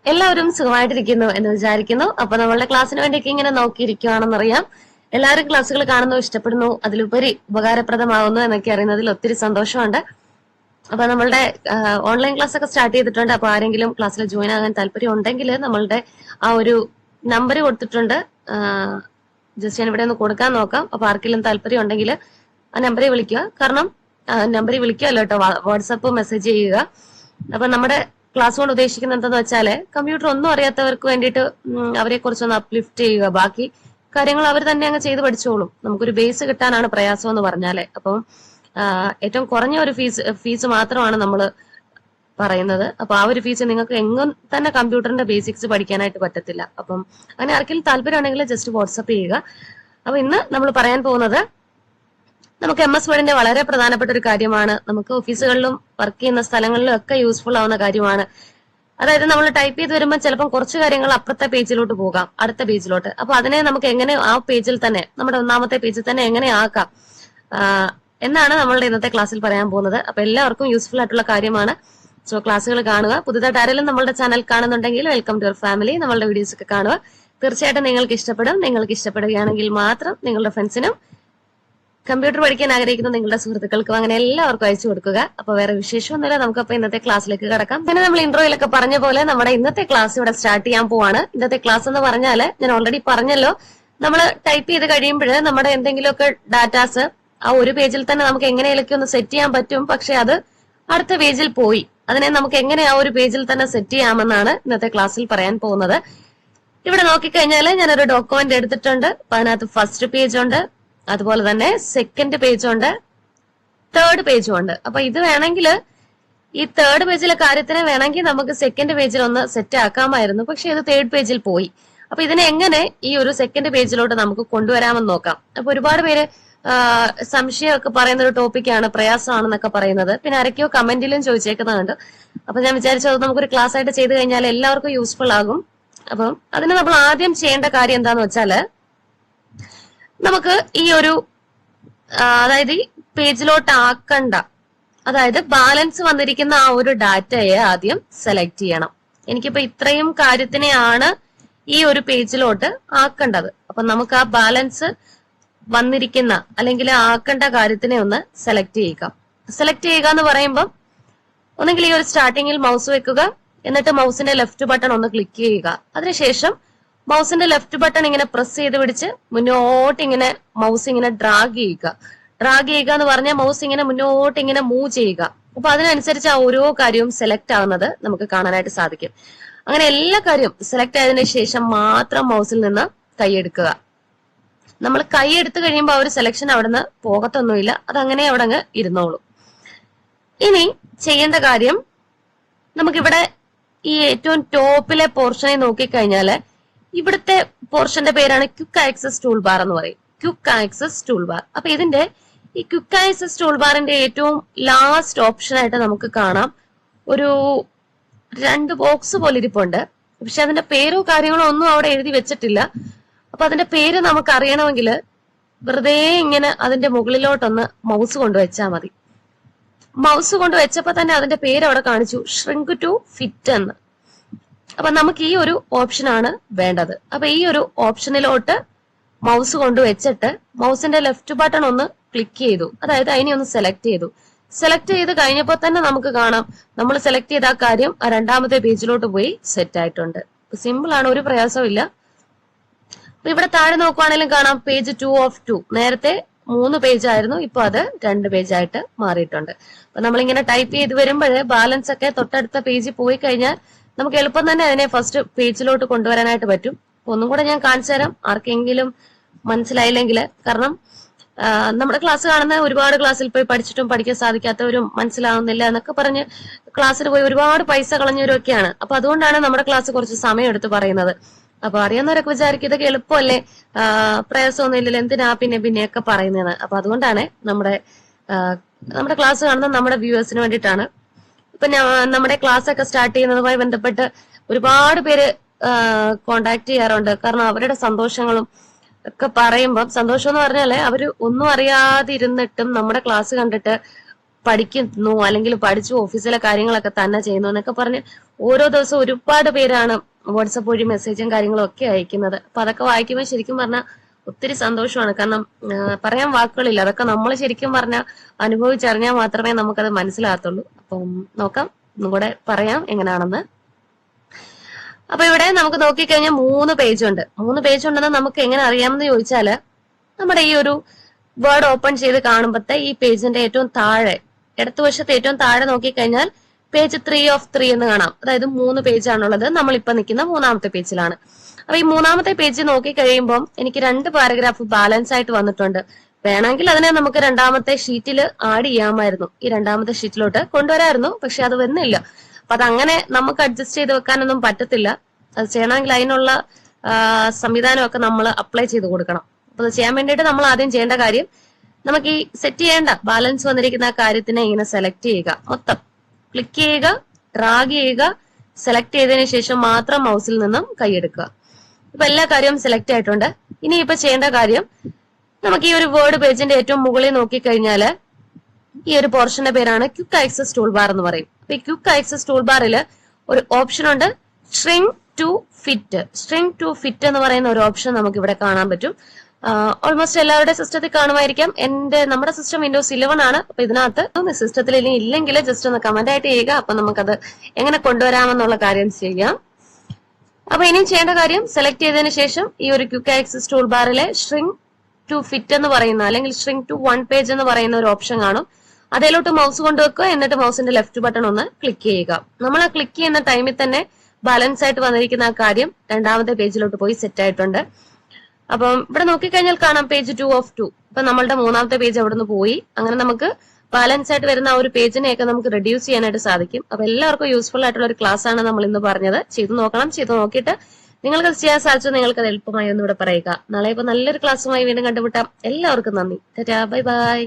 എല്ലാവരും സുഖമായിട്ടിരിക്കുന്നു എന്ന് വിചാരിക്കുന്നു. അപ്പൊ നമ്മളുടെ ക്ലാസ്സിന് വേണ്ടിയൊക്കെ ഇങ്ങനെ നോക്കിയിരിക്കുകയാണെന്നറിയാം. എല്ലാവരും ക്ലാസ്സുകൾ കാണുന്നു, ഇഷ്ടപ്പെടുന്നു, അതിലുപരി ഉപകാരപ്രദമാകുന്നു എന്നൊക്കെ അറിയുന്നതിൽ ഒത്തിരി സന്തോഷമുണ്ട്. അപ്പൊ നമ്മളുടെ ഓൺലൈൻ ക്ലാസ് ഒക്കെ സ്റ്റാർട്ട് ചെയ്തിട്ടുണ്ട്. അപ്പൊ ആരെങ്കിലും ക്ലാസ്സിൽ ജോയിൻ ആകാൻ താല്പര്യം ഉണ്ടെങ്കിൽ നമ്മളുടെ ആ ഒരു നമ്പർ കൊടുത്തിട്ടുണ്ട്. ജസ്റ്റ് ഞാൻ ഇവിടെ ഒന്ന് കൊടുക്കാൻ നോക്കാം. അപ്പൊ ആർക്കെങ്കിലും താല്പര്യം ഉണ്ടെങ്കിൽ ആ നമ്പറിൽ വിളിക്കുക. കാരണം നമ്പറിൽ വിളിക്കുകയല്ലോ കേട്ടോ, വാട്സപ്പ് മെസ്സേജ് ചെയ്യുക. അപ്പൊ നമ്മുടെ ക്ലാസ് കൊണ്ട് ഉദ്ദേശിക്കുന്നത് എന്താന്ന് വെച്ചാല് കമ്പ്യൂട്ടർ ഒന്നും അറിയാത്തവർക്ക് വേണ്ടിയിട്ട് അവരെ കുറിച്ചൊന്ന് അപ്ലിഫ്റ്റ് ചെയ്യുക. ബാക്കി കാര്യങ്ങൾ അവർ തന്നെ അങ്ങ് ചെയ്ത് പഠിച്ചോളും. നമുക്കൊരു ബേസ് കിട്ടാനാണ് പ്രയാസം എന്ന് പറഞ്ഞാല്. അപ്പം ഏറ്റവും കുറഞ്ഞ ഒരു ഫീസ് മാത്രമാണ് നമ്മൾ പറയുന്നത്. അപ്പൊ ആ ഒരു ഫീസ് നിങ്ങൾക്ക് എങ്ങും തന്നെ കമ്പ്യൂട്ടറിന്റെ ബേസിക്സ് പഠിക്കാനായിട്ട് പറ്റത്തില്ല. അപ്പം അങ്ങനെ ആർക്കെങ്കിലും താല്പര്യം ഉണ്ടെങ്കിൽ ജസ്റ്റ് വാട്സപ്പ് ചെയ്യുക. അപ്പൊ ഇന്ന് നമ്മൾ പറയാൻ പോകുന്നത് നമുക്ക് MS വേർഡിന്റെ വളരെ പ്രധാനപ്പെട്ട ഒരു കാര്യമാണ്. നമുക്ക് ഓഫീസുകളിലും വർക്ക് ചെയ്യുന്ന സ്ഥലങ്ങളിലും ഒക്കെ യൂസ്ഫുൾ ആവുന്ന കാര്യമാണ്. അതായത് നമ്മൾ ടൈപ്പ് ചെയ്ത് വരുമ്പോൾ ചിലപ്പോൾ കുറച്ച് കാര്യങ്ങൾ അപ്പുറത്തെ പേജിലോട്ട് പോകാം, അടുത്ത പേജിലോട്ട്. അപ്പൊ അതിനെ നമുക്ക് എങ്ങനെ ആ പേജിൽ തന്നെ, നമ്മുടെ ഒന്നാമത്തെ പേജിൽ തന്നെ എങ്ങനെ ആക്കാം എന്നാണ് നമ്മളുടെ ഇന്നത്തെ ക്ലാസ്സിൽ പറയാൻ പോകുന്നത്. അപ്പൊ എല്ലാവർക്കും യൂസ്ഫുൾ ആയിട്ടുള്ള കാര്യമാണ്. സോ ക്ലാസ്സുകൾ കാണുക. പുതുതായിട്ട് ആരെങ്കിലും നമ്മളുടെ ചാനൽ കാണുന്നുണ്ടെങ്കിൽ വെൽക്കം ടു യുവർ ഫാമിലി. നമ്മളുടെ വീഡിയോസ് ഒക്കെ കാണുക. തീർച്ചയായിട്ടും നിങ്ങൾക്ക് ഇഷ്ടപ്പെടും. നിങ്ങൾക്ക് ഇഷ്ടപ്പെടുകയാണെങ്കിൽ മാത്രം നിങ്ങളുടെ ഫ്രണ്ട്സിനും കമ്പ്യൂട്ടർ പഠിക്കാൻ ആഗ്രഹിക്കുന്ന നിങ്ങളുടെ സുഹൃത്തുക്കൾക്കും അങ്ങനെ എല്ലാവർക്കും അയച്ചു കൊടുക്കുക. അപ്പൊ വേറെ വിശേഷമൊന്നുമില്ല, നമുക്കപ്പോ ഇന്നത്തെ ക്ലാസ്സിലേക്ക് കിടക്കാം. പിന്നെ നമ്മൾ ഇൻട്രോയിലൊക്കെ പറഞ്ഞ പോലെ നമ്മുടെ ഇന്നത്തെ ക്ലാസ് ഇവിടെ സ്റ്റാർട്ട് ചെയ്യാൻ പോവാണ്. ഇന്നത്തെ ക്ലാസ് എന്ന് പറഞ്ഞാല് ഞാൻ ഓൾറെഡി പറഞ്ഞല്ലോ, നമ്മൾ ടൈപ്പ് ചെയ്ത് കഴിയുമ്പോൾ നമ്മുടെ എന്തെങ്കിലുമൊക്കെ ഡാറ്റാസ് ആ ഒരു പേജിൽ തന്നെ നമുക്ക് എങ്ങനെയൊക്കെ ഒന്ന് സെറ്റ് ചെയ്യാൻ പറ്റും. പക്ഷെ അത് അടുത്ത പേജിൽ പോയി. അതിനെ നമുക്ക് എങ്ങനെ ആ ഒരു പേജിൽ തന്നെ സെറ്റ് ചെയ്യാമെന്നാണ് ഇന്നത്തെ ക്ലാസ്സിൽ പറയാൻ പോകുന്നത്. ഇവിടെ നോക്കിക്കഴിഞ്ഞാല് ഞാനൊരു ഡോക്യുമെന്റ് എടുത്തിട്ടുണ്ട്. അപ്പൊ അതിനകത്ത് ഫസ്റ്റ് പേജ് ഉണ്ട്, അതുപോലെ തന്നെ സെക്കൻഡ് പേജും ഉണ്ട്, തേർഡ് പേജും ഉണ്ട്. അപ്പൊ ഇത് വേണമെങ്കിൽ ഈ തേർഡ് പേജിലെ കാര്യത്തിന് വേണമെങ്കിൽ നമുക്ക് സെക്കൻഡ് പേജിൽ ഒന്ന് സെറ്റ് ആക്കാമായിരുന്നു. പക്ഷെ ഇത് തേർഡ് പേജിൽ പോയി. അപ്പൊ ഇതിനെ എങ്ങനെ ഈ ഒരു സെക്കൻഡ് പേജിലോട്ട് നമുക്ക് കൊണ്ടുവരാമെന്ന് നോക്കാം. അപ്പൊ ഒരുപാട് പേര് സംശയമൊക്കെ പറയുന്ന ഒരു ടോപ്പിക്കാണ്, പ്രയാസമാണെന്നൊക്കെ പറയുന്നത്. പിന്നെ ആരൊക്കെയോ കമന്റിലും ചോദിച്ചേക്കുന്നുണ്ട്. അപ്പൊ ഞാൻ വിചാരിച്ചത് നമുക്കൊരു ക്ലാസ് ആയിട്ട് ചെയ്ത് കഴിഞ്ഞാൽ എല്ലാവർക്കും യൂസ്ഫുൾ ആകും. അപ്പം അതിന് നമ്മൾ ആദ്യം ചെയ്യേണ്ട കാര്യം എന്താന്ന് വെച്ചാല്, നമുക്ക് ഈ ഒരു അതായത് ഈ പേജിലോട്ട് ആക്കണ്ട, അതായത് ബാലൻസ് വന്നിരിക്കുന്ന ആ ഒരു ഡാറ്റയെ ആദ്യം സെലക്ട് ചെയ്യണം. എനിക്കിപ്പോ ഇത്രയും കാര്യത്തിനെയാണ് ഈ ഒരു പേജിലോട്ട് ആക്കേണ്ടത്. അപ്പൊ നമുക്ക് ആ ബാലൻസ് വന്നിരിക്കുന്ന അല്ലെങ്കിൽ ആക്കേണ്ട കാര്യത്തിനെ ഒന്ന് സെലക്ട് ചെയ്യുക. സെലക്ട് ചെയ്യുക എന്ന് പറയുമ്പോൾ ഒന്നെങ്കിൽ ഈ ഒരു സ്റ്റാർട്ടിങ്ങിൽ മൗസ് വെക്കുക, എന്നിട്ട് മൗസിന്റെ ലെഫ്റ്റ് ബട്ടൺ ഒന്ന് ക്ലിക്ക് ചെയ്യുക. അതിനുശേഷം മൗസിന്റെ ലെഫ്റ്റ് ബട്ടൺ ഇങ്ങനെ പ്രസ് ചെയ്ത് പിടിച്ച് മുന്നോട്ട് ഇങ്ങനെ മൗസ് ഇങ്ങനെ ഡ്രാഗ് ചെയ്യുക. ഡ്രാഗ് ചെയ്യുക എന്ന് പറഞ്ഞാൽ മൗസ് ഇങ്ങനെ മുന്നോട്ട് ഇങ്ങനെ മൂവ് ചെയ്യുക. അപ്പൊ അതിനനുസരിച്ച് ആ ഓരോ കാര്യവും സെലക്ട് ആവുന്നത് നമുക്ക് കാണാനായിട്ട് സാധിക്കും. അങ്ങനെ എല്ലാ കാര്യവും സെലക്ട് ആയതിനു ശേഷം മാത്രം മൗസിൽ നിന്ന് കൈയെടുക്കുക. നമ്മൾ കൈ എടുത്തു കഴിയുമ്പോൾ ആ ഒരു സെലക്ഷൻ അവിടെ നിന്ന് പോകത്തൊന്നുമില്ല, അതങ്ങനെ അവിടെ അങ്ങ് ഇരുന്നോളും. ഇനി ചെയ്യേണ്ട കാര്യം, നമുക്കിവിടെ ഈ ഏറ്റവും ടോപ്പിലെ പോർഷനെ നോക്കിക്കഴിഞ്ഞാല് ഇവിടുത്തെ പോർഷന്റെ പേരാണ് ക്വിക്ക് ആക്സസ് ടൂൾ ബാർ എന്ന് പറയും. Quick access tool bar. അപ്പൊ ഇതിന്റെ ഈ ക്വിക്ക് ആക്സസ് ടൂൾ ബാറിന്റെ ഏറ്റവും ലാസ്റ്റ് ഓപ്ഷൻ ആയിട്ട് നമുക്ക് കാണാം ഒരു 2 ബോക്സ് പോലെ ഇരിപ്പുണ്ട്. പക്ഷെ അതിന്റെ പേരോ കാര്യങ്ങളോ ഒന്നും അവിടെ എഴുതി വെച്ചിട്ടില്ല. അപ്പൊ അതിന്റെ പേര് നമുക്ക് അറിയണമെങ്കിൽ വെറുതെ ഇങ്ങനെ അതിന്റെ മുകളിലോട്ടൊന്ന് മൗസ് കൊണ്ടുവച്ചാൽ മതി. മൗസ് കൊണ്ട് വെച്ചപ്പോ തന്നെ അതിന്റെ പേര് അവിടെ കാണിച്ചു, ഷ്രിങ്ക് ടു ഫിറ്റ് എന്ന്. അപ്പൊ നമുക്ക് ഈ ഒരു ഓപ്ഷനാണ് വേണ്ടത്. അപ്പൊ ഈ ഒരു ഓപ്ഷനിലോട്ട് മൗസ് കൊണ്ട് വെച്ചിട്ട് മൗസിന്റെ ലെഫ്റ്റ് ബട്ടൺ ഒന്ന് ക്ലിക്ക് ചെയ്തു, അതായത് അതിനെ ഒന്ന് സെലക്ട് ചെയ്തു. സെലക്ട് ചെയ്ത് കഴിഞ്ഞപ്പോൾ തന്നെ നമുക്ക് കാണാം നമ്മൾ സെലക്ട് ചെയ്ത ആ കാര്യം ആ രണ്ടാമത്തെ പേജിലോട്ട് പോയി സെറ്റ് ആയിട്ടുണ്ട്. സിമ്പിൾ ആണ്, ഒരു പ്രയാസവും ഇല്ല. അപ്പൊ ഇവിടെ താഴെ നോക്കുവാണെങ്കിലും കാണാം പേജ് 2 of 2. നേരത്തെ 3 പേജ് ആയിരുന്നു, ഇപ്പൊ അത് 2 പേജായിട്ട് മാറിയിട്ടുണ്ട്. അപ്പൊ നമ്മളിങ്ങനെ ടൈപ്പ് ചെയ്ത് വരുമ്പോഴേ ബാലൻസ് ഒക്കെ തൊട്ടടുത്ത പേജിൽ പോയി കഴിഞ്ഞാൽ നമുക്ക് എളുപ്പം തന്നെ അതിനെ ഫസ്റ്റ് പേജിലോട്ട് കൊണ്ടുവരാനായിട്ട് പറ്റും. ഒന്നും കൂടെ ഞാൻ കാണിച്ചു തരാം, ആർക്കെങ്കിലും മനസ്സിലായില്ലെങ്കിൽ. കാരണം നമ്മുടെ ക്ലാസ് കാണുന്ന ഒരുപാട് ക്ലാസ്സിൽ പോയി പഠിച്ചിട്ടും പഠിക്കാൻ സാധിക്കാത്തവരും മനസ്സിലാവുന്നില്ല എന്നൊക്കെ പറഞ്ഞ് ക്ലാസ്സിൽ പോയി ഒരുപാട് പൈസ കളഞ്ഞവരും ഒക്കെയാണ്. അപ്പൊ അതുകൊണ്ടാണ് നമ്മുടെ ക്ലാസ് കുറച്ച് സമയം എടുത്ത് പറയുന്നത്. അപ്പൊ അറിയാവുന്നവരൊക്കെ വിചാരിക്കും ഇതൊക്കെ എളുപ്പമല്ലേ, പ്രയാസമൊന്നും ഇല്ലല്ലോ, എന്തിനാ പിന്നെയൊക്കെ പറയുന്നത്. അപ്പൊ അതുകൊണ്ടാണ് നമ്മുടെ ക്ലാസ് കാണുന്ന നമ്മുടെ വ്യൂവേഴ്സിന് വേണ്ടിയിട്ടാണ്. ഇപ്പൊ നമ്മുടെ ക്ലാസ് ഒക്കെ സ്റ്റാർട്ട് ചെയ്യുന്നതുമായി ബന്ധപ്പെട്ട് ഒരുപാട് പേര് കോണ്ടാക്ട് ചെയ്യാറുണ്ട്. കാരണം അവരുടെ സന്തോഷങ്ങളും ഒക്കെ പറയുമ്പോൾ, സന്തോഷം എന്ന് പറഞ്ഞാല് അവര് ഒന്നും അറിയാതിരുന്നിട്ടും നമ്മുടെ ക്ലാസ് കണ്ടിട്ട് പഠിക്കുന്നു അല്ലെങ്കിൽ പഠിച്ചു ഓഫീസിലെ കാര്യങ്ങളൊക്കെ തന്നെ ചെയ്യുന്നു എന്നൊക്കെ പറഞ്ഞ് ഓരോ ദിവസവും ഒരുപാട് പേരാണ് വാട്സപ്പ് വഴി മെസ്സേജും കാര്യങ്ങളും ഒക്കെ അയക്കുന്നത്. അപ്പൊ അതൊക്കെ വായിക്കുമ്പോൾ ശരിക്കും പറഞ്ഞാൽ ഒത്തിരി സന്തോഷമാണ്. കാരണം പറയാൻ വാക്കുകളില്ല. അതൊക്കെ നമ്മൾ ശരിക്കും പറഞ്ഞാൽ അനുഭവിച്ചറിഞ്ഞാൽ മാത്രമേ നമുക്കത് മനസ്സിലാകത്തുള്ളൂ. അപ്പം നോക്കാം, ഒന്നുകൂടെ പറയാം എങ്ങനെയാണെന്ന്. അപ്പൊ ഇവിടെ നമുക്ക് നോക്കിക്കഴിഞ്ഞാൽ 3 പേജ് ഉണ്ട്. 3 പേജ് ഉണ്ടെന്ന് നമുക്ക് എങ്ങനെ അറിയാമെന്ന് ചോദിച്ചാല്, നമ്മുടെ ഈ ഒരു വേർഡ് ഓപ്പൺ ചെയ്ത് കാണുമ്പോഴത്തെ ഈ പേജിന്റെ ഏറ്റവും താഴെ ഇടതുവശത്ത് ഏറ്റവും താഴെ നോക്കിക്കഴിഞ്ഞാൽ പേജ് 3 ഓഫ് 3 എന്ന് കാണാം. അതായത് 3 പേജാണുള്ളത്. നമ്മളിപ്പോ നിൽക്കുന്ന 3ാമത്തെ പേജിലാണ്. അപ്പൊ ഈ 3ാമത്തെ പേജ് നോക്കി കഴിയുമ്പോൾ എനിക്ക് 2 പാരഗ്രാഫ് ബാലൻസ് ആയിട്ട് വന്നിട്ടുണ്ട്. വേണമെങ്കിൽ അതിനെ നമുക്ക് 2ാമത്തെ ഷീറ്റിൽ ആഡ് ചെയ്യാമായിരുന്നു, ഈ 2ാമത്തെ ഷീറ്റിലോട്ട് കൊണ്ടുവരായിരുന്നു. പക്ഷെ അത് വന്നില്ല. അപ്പൊ അതങ്ങനെ നമുക്ക് അഡ്ജസ്റ്റ് ചെയ്ത് വെക്കാനൊന്നും പറ്റത്തില്ല. അത് ചെയ്യണമെങ്കിൽ അതിനുള്ള സംവിധാനമൊക്കെ നമ്മൾ അപ്ലൈ ചെയ്ത് കൊടുക്കണം. അപ്പൊ അത് ചെയ്യാൻ വേണ്ടിയിട്ട് നമ്മൾ ആദ്യം ചെയ്യേണ്ട കാര്യം, നമുക്ക് ഈ സെറ്റ് ചെയ്യേണ്ട ബാലൻസ് വന്നിരിക്കുന്ന ആ കാര്യത്തിനെ ഇങ്ങനെ സെലക്ട് ചെയ്യുക, മൊത്തം ക്ലിക്ക് ചെയ്യുക, ഡ്രാഗ് ചെയ്യുക. സെലക്ട് ചെയ്തതിനു ശേഷം മാത്രം മൗസിൽ നിന്നും കൈയെടുക്കുക. ഇപ്പൊ എല്ലാ കാര്യവും സെലക്ട് ആയിട്ടുണ്ട്. ഇനി ഇപ്പൊ ചെയ്യേണ്ട കാര്യം, നമുക്ക് ഈ ഒരു വേർഡ് പേജിന്റെ ഏറ്റവും മുകളിൽ നോക്കിക്കഴിഞ്ഞാല് ഈ ഒരു പോർഷന്റെ പേരാണ് ക്വിക്ക് ആക്സസ് ടൂൾ ബാർ എന്ന് പറയും. അപ്പൊ ഈ ക്വിക്ക് ആക്സസ് ടൂൾ ബാറിൽ ഒരു ഓപ്ഷൻ ഉണ്ട്, shrink to fit. Shrink to fit എന്ന് പറയുന്ന ഒരു ഓപ്ഷൻ നമുക്ക് ഇവിടെ കാണാൻ പറ്റും. ഓൾമോസ്റ്റ് എല്ലാവരുടെ സിസ്റ്റത്തിൽ കാണുമായിരിക്കാം. നമ്മുടെ സിസ്റ്റം വിൻഡോസ് 11 ആണ്. അപ്പൊ ഇതിനകത്ത് സിസ്റ്റത്തിൽ ഇനി ഇല്ലെങ്കിൽ ജസ്റ്റ് ഒന്ന് കമന്റ് ആയിട്ട് ചെയ്യുക. അപ്പൊ നമുക്കത് എങ്ങനെ കൊണ്ടുവരാമെന്നുള്ള കാര്യം ചെയ്യാം. അപ്പൊ ഇനിയും ചെയ്യേണ്ട കാര്യം, സെലക്ട് ചെയ്തതിനു ശേഷം ഈ ഒരു ക്വിക്ക് ആക്സസ് ടൂൾ ബാറിലെ ഷ്രിങ്ക് ടു ഫിറ്റ് എന്ന് പറയുന്ന അല്ലെങ്കിൽ ഷ്രിങ്ക് ടു 1 പേജ് എന്ന് പറയുന്ന ഒരു ഓപ്ഷൻ കാണും. അതിലോട്ട് മൗസ് കൊണ്ടുവെക്കുക. എന്നിട്ട് മൗസിന്റെ ലെഫ്റ്റ് ബട്ടൺ ഒന്ന് ക്ലിക്ക് ചെയ്യുക. നമ്മൾ ആ ക്ലിക്ക് ചെയ്യുന്ന ടൈമിൽ തന്നെ ബാലൻസ് ആയിട്ട് വന്നിരിക്കുന്ന ആ കാര്യം 2ാമത്തെ പേജിലോട്ട് പോയി സെറ്റ് ആയിട്ടുണ്ട്. അപ്പം ഇവിടെ നോക്കിക്കഴിഞ്ഞാൽ കാണാം പേജ് 2 ഓഫ് 2. അപ്പൊ നമ്മളുടെ 3ാമത്തെ പേജ് അവിടെ നിന്ന് പോയി. അങ്ങനെ നമുക്ക് ബാലൻസ് ആയിട്ട് വരുന്ന ആ ഒരു പേജിനെയൊക്കെ നമുക്ക് റെഡ്യൂസ് ചെയ്യാനായിട്ട് സാധിക്കും. അപ്പൊ എല്ലാവർക്കും യൂസ്ഫുൾ ആയിട്ടുള്ള ഒരു ക്ലാസ് ആണ് നമ്മൾ ഇന്ന് പറഞ്ഞത്. ചെയ്തു നോക്കണം. ചെയ്തു നോക്കിയിട്ട് നിങ്ങൾക്ക് ചെയ്യാൻ സാധിച്ചു, നിങ്ങൾക്ക് അത് എളുപ്പമായി ഒന്നും ഇവിടെ പറയുക. നാളെ ഇപ്പൊ നല്ലൊരു ക്ലാസ്സുമായി വീണ്ടും കണ്ടുമുട്ടാം. എല്ലാവർക്കും നന്ദി. Bye bye.